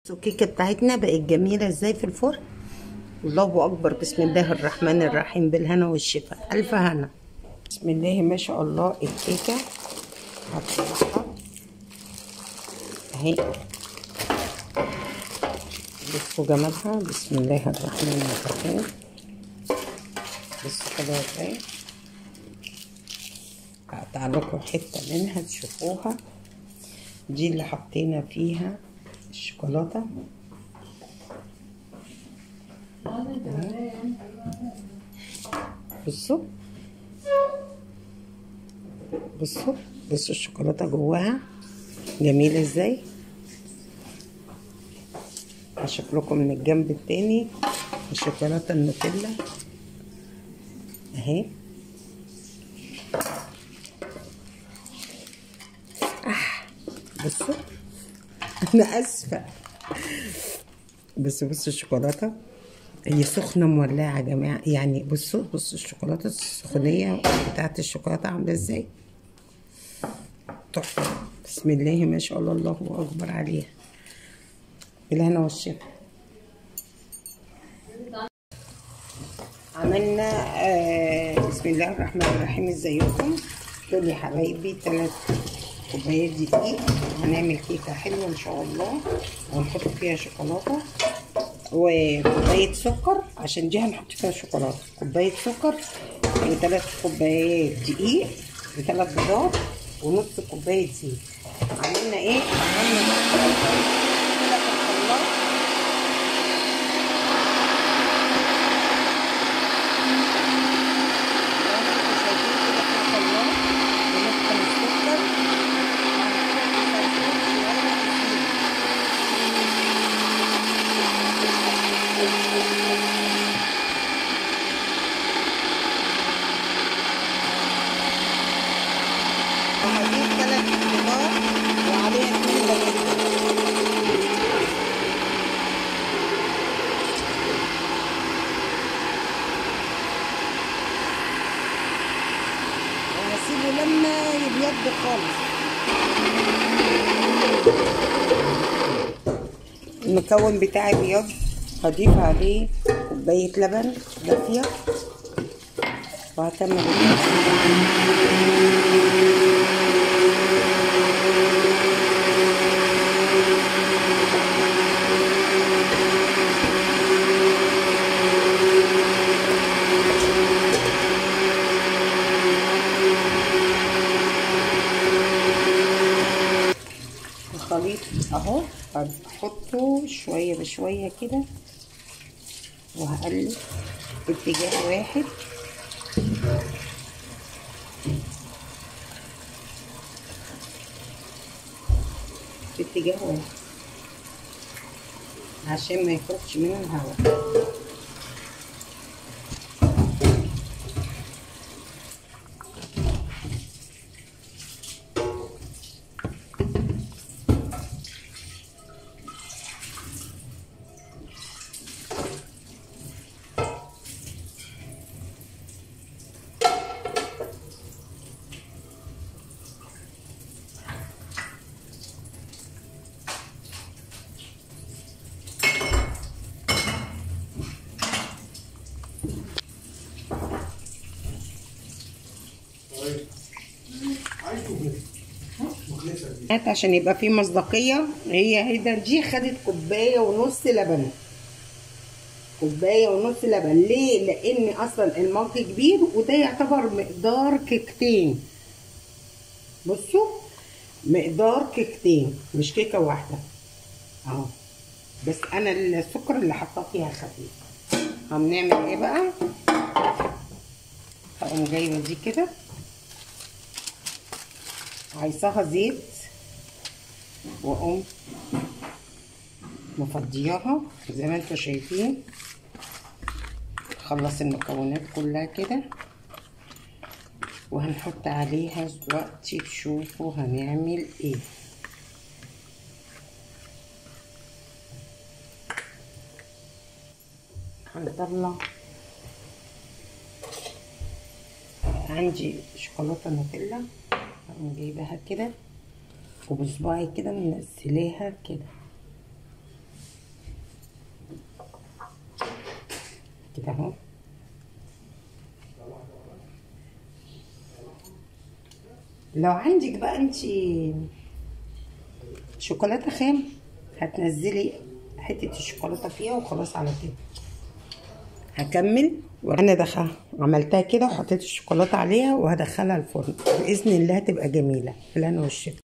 الكيكه بتاعتنا بقت جميله ازاي في الفرن. الله اكبر، بسم الله الرحمن الرحيم، بالهنا والشفا، الف هنا. بسم الله ما شاء الله. الكيكه هطلعها اهي، بصوا جمالها، بسم الله الرحمن الرحيم. بصوا كده ازاي، هقطع لكم حته منها تشوفوها. دي اللي حطينا فيها الشوكولاته. بصوا بصوا بصوا الشوكولاته جواها جميله ازاي. هشوف لكم من الجنب التاني الشوكولاته النوتيلا اهي. بصوا انا اسفه، بصوا الشوكولاته هي سخنه مولعه يا جماعه، يعني بصوا الشوكولاته السخونيه بتاعت الشوكولاته عامله ازاي، تحفه. بسم الله ما شاء الله، الله اكبر عليها، بالهنا والشفا. عملنا بسم الله الرحمن الرحيم. ازيكم دول يا حبايبي؟ 3 كوبايات دقيق. هنعمل كيكه حلوه ان شاء الله، وهنحط فيها شوكولاته وكوبايه سكر، عشان دي هنحط فيها شوكولاته. كوبايه سكر و3 كوبايات دقيق و3 بيضات ونص كوبايه زيت. عملنا ايه؟ عملنا وهجيب 3 بيضات وعليها 2 بانيه، وهسيبه لما يبيض خالص. المكون بتاعي بيض، هضيف عليه كوبايه لبن دافيه وهكمل. الخليط اهو هحطه شويه بشويه كده، وهقلب باتجاه واحد. باتجاه واحد عشان ما يخرجش منه الهواء. عشان يبقى فيه مصداقية، هي دي خدت كوباية ونص لبن. كوباية ونص لبن ليه؟ لان اصلا المج كبير، وده يعتبر مقدار كيكتين. بصوا مقدار كيكتين مش كيكة واحدة اهو، بس انا السكر اللي حطاه فيها خفيف. هنعمل ايه بقى؟ هقوم جايبة دي كده، عايزاها زيت، واقوم مفضياها زي ما انتوا شايفين. خلص المكونات كلها كده، وهنحط عليها دلوقتي. تشوفوا هنعمل ايه. هنطلع عندي شوكولاته نوتيلا، هقوم جايباها كده وبصباعي كده منزلاها كده كده اهو. لو عندك بقى انتي شوكولاته خام هتنزلي حته الشوكولاته فيها وخلاص على كده. هكمل. انا عملتها كده وحطيت الشوكولاته عليها وهدخلها الفرن باذن الله، هتبقى جميله. بالهنا والشفا.